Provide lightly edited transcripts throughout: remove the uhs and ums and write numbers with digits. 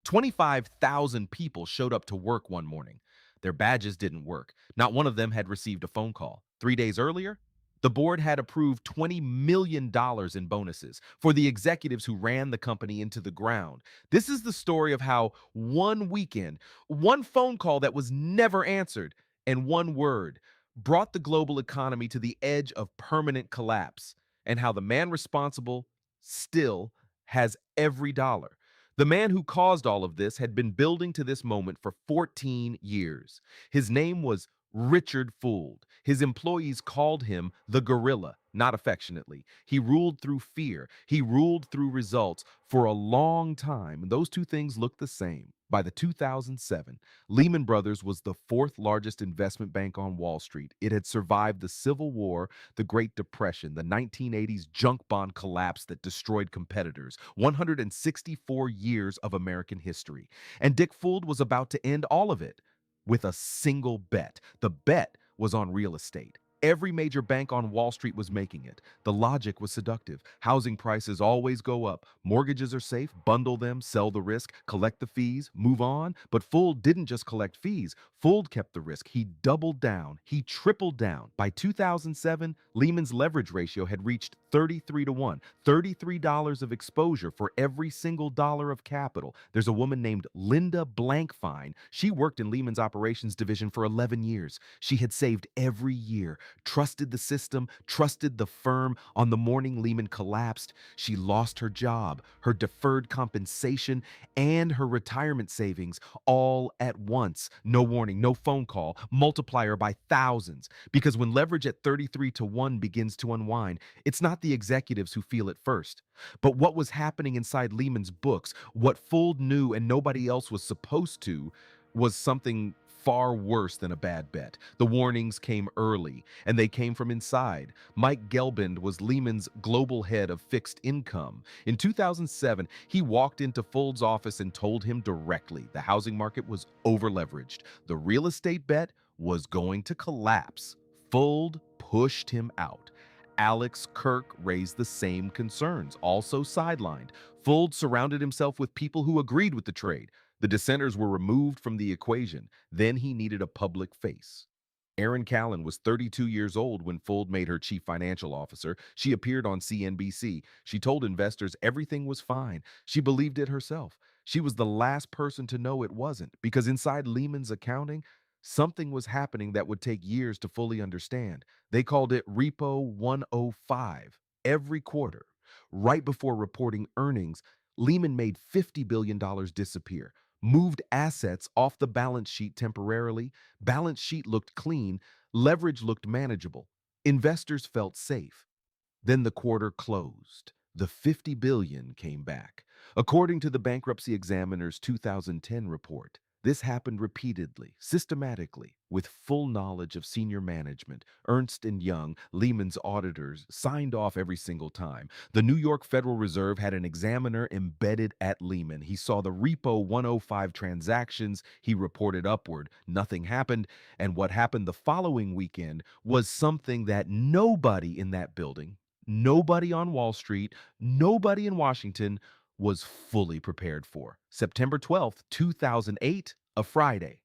25,000 people showed up to work one morning. Their badges didn't work. Not one of them had received a phone call. 3 days earlier, the board had approved $20 million in bonuses for the executives who ran the company into the ground. This is the story of how one weekend, one phone call that was never answered, and one word brought the global economy to the edge of permanent collapse, and how the man responsible still has every dollar. The man who caused all of this had been building to this moment for 14 years. His name was Richard Fuld. His employees called him the gorilla, not affectionately. He ruled through fear. He ruled through results. For a long time, those two things looked the same. By the 2007, Lehman Brothers was the fourth largest investment bank on Wall Street. It had survived the Civil War, the Great Depression, the 1980s junk bond collapse that destroyed competitors, 164 years of American history. And Dick Fuld was about to end all of it with a single bet. The bet was on real estate. Every major bank on Wall Street was making it. The logic was seductive. Housing prices always go up. Mortgages are safe. Bundle them, sell the risk, collect the fees, move on. But Fuld didn't just collect fees. Fuld kept the risk. He doubled down. He tripled down. By 2007, Lehman's leverage ratio had reached 33 to 1. $33 of exposure for every single dollar of capital. There's a woman named Linda Blankfein. She worked in Lehman's operations division for 11 years. She had saved every year, trusted the system, trusted the firm. On the morning Lehman collapsed, she lost her job, her deferred compensation, and her retirement savings all at once. No warning, no phone call, multiplier by thousands. Because when leverage at 33 to 1 begins to unwind, it's not the executives who feel it first. But what was happening inside Lehman's books, what Fuld knew and nobody else was supposed to, was something far worse than a bad bet. The warnings came early, and they came from inside. Mike Gelbind was Lehman's global head of fixed income. In 2007, he walked into Fuld's office and told him directly the housing market was overleveraged. The real estate bet was going to collapse. Fuld pushed him out. Alex Kirk raised the same concerns, also sidelined. Fuld surrounded himself with people who agreed with the trade. The dissenters were removed from the equation. Then he needed a public face. Erin Callan was 32 years old when Fuld made her chief financial officer. She appeared on CNBC. She told investors everything was fine. She believed it herself. She was the last person to know it wasn't, because inside Lehman's accounting, something was happening that would take years to fully understand. They called it Repo 105. Every quarter, right before reporting earnings, Lehman made $50 billion disappear, moved assets off the balance sheet temporarily. Balance sheet looked clean, leverage looked manageable. Investors felt safe. Then the quarter closed. The 50 billion came back. According to the Bankruptcy Examiner's 2010 report, this happened repeatedly, systematically, with full knowledge of senior management. Ernst and Young, Lehman's auditors, signed off every single time. The New York Federal Reserve had an examiner embedded at Lehman. He saw the Repo 105 transactions. He reported upward. Nothing happened. And what happened the following weekend was something that nobody in that building, nobody on Wall Street, nobody in Washington was fully prepared for. September 12th, 2008, a Friday.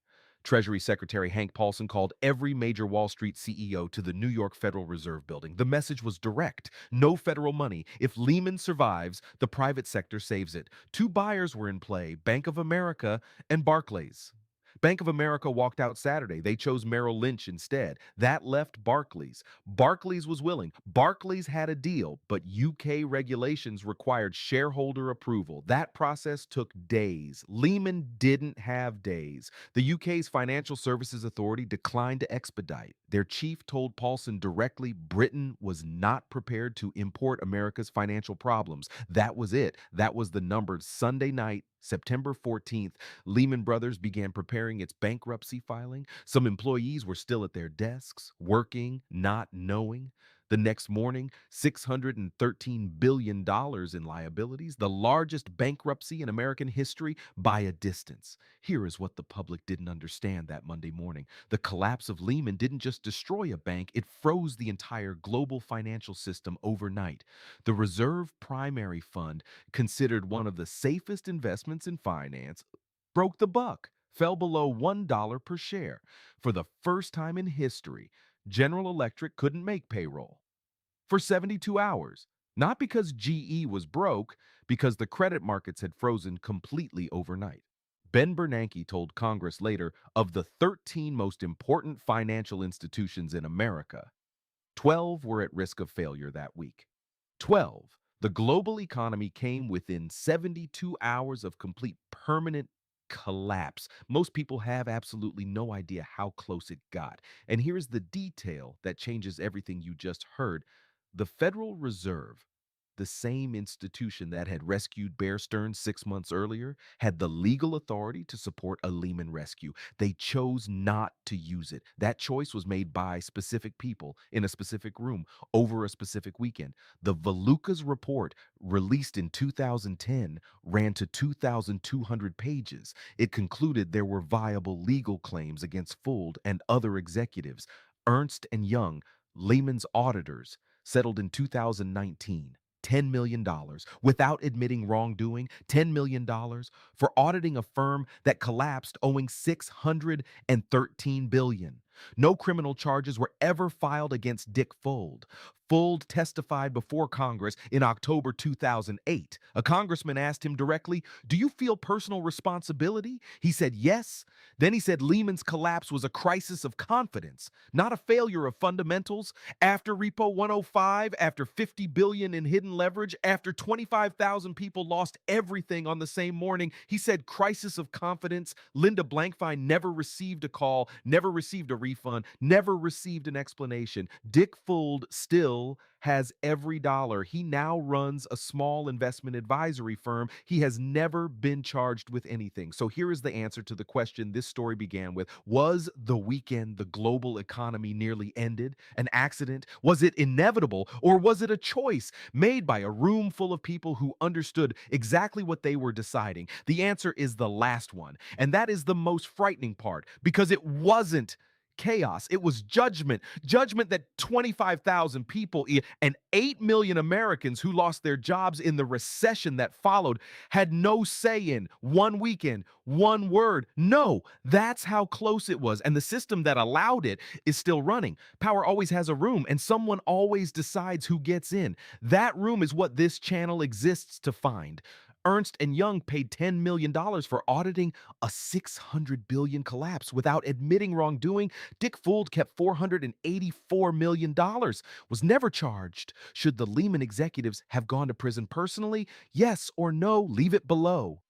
Treasury Secretary Hank Paulson called every major Wall Street CEO to the New York Federal Reserve Building. The message was direct: no federal money. If Lehman survives, the private sector saves it. Two buyers were in play: Bank of America and Barclays. Bank of America walked out Saturday. They chose Merrill Lynch instead. That left Barclays. Barclays was willing. Barclays had a deal, but UK regulations required shareholder approval. That process took days. Lehman didn't have days. The UK's Financial Services Authority declined to expedite. Their chief told Paulson directly Britain was not prepared to import America's financial problems. That was it. That was the number. Sunday night, September 14th, Lehman Brothers began preparing its bankruptcy filing. Some employees were still at their desks, working, not knowing. The next morning, $613 billion in liabilities, the largest bankruptcy in American history by a distance. Here is what the public didn't understand that Monday morning. The collapse of Lehman didn't just destroy a bank, it froze the entire global financial system overnight. The Reserve Primary Fund, considered one of the safest investments in finance, broke the buck, fell below $1 per share. For the first time in history, General Electric couldn't make payroll for 72 hours. Not because GE was broke, because the credit markets had frozen completely overnight. Ben Bernanke told Congress later of the 13 most important financial institutions in America, 12 were at risk of failure that week. 12. The global economy came within 72 hours of complete permanent collapse. Most people have absolutely no idea how close it got. And here's the detail that changes everything you just heard. The Federal Reserve, the same institution that had rescued Bear Stearns 6 months earlier, had the legal authority to support a Lehman rescue. They chose not to use it. That choice was made by specific people in a specific room over a specific weekend. The Valukas report, released in 2010, ran to 2,200 pages. It concluded there were viable legal claims against Fuld and other executives. Ernst and Young, Lehman's auditors, settled in 2019. $10 million dollars without admitting wrongdoing, $10 million dollars for auditing a firm that collapsed owing $613 billion. No criminal charges were ever filed against Dick Fuld. Fuld testified before Congress in October 2008. A congressman asked him directly, "Do you feel personal responsibility?" He said yes. Then he said Lehman's collapse was a crisis of confidence, not a failure of fundamentals. After Repo 105, after 50 billion in hidden leverage, after 25,000 people lost everything on the same morning, he said crisis of confidence. Linda Blankfein never received a call, never received a refund, never received an explanation. Dick Fuld still has every dollar. He now runs a small investment advisory firm. He has never been charged with anything. So here is the answer to the question this story began with. Was the weekend the global economy nearly ended? An accident? Was it inevitable? Or was it a choice made by a room full of people who understood exactly what they were deciding? The answer is the last one. And that is the most frightening part because it wasn't chaos. It was judgment. Judgment that 25,000 people and 8 million Americans who lost their jobs in the recession that followed had no say in one weekend, one word. No, that's how close it was. And the system that allowed it is still running. Power always has a room, and someone always decides who gets in. That room is what this channel exists to find. Ernst and Young paid $10 million dollars for auditing a $600 billion collapse without admitting wrongdoing. Dick Fuld kept $484 million, dollars, was never charged. Should the Lehman executives have gone to prison personally? Yes or no? Leave it below.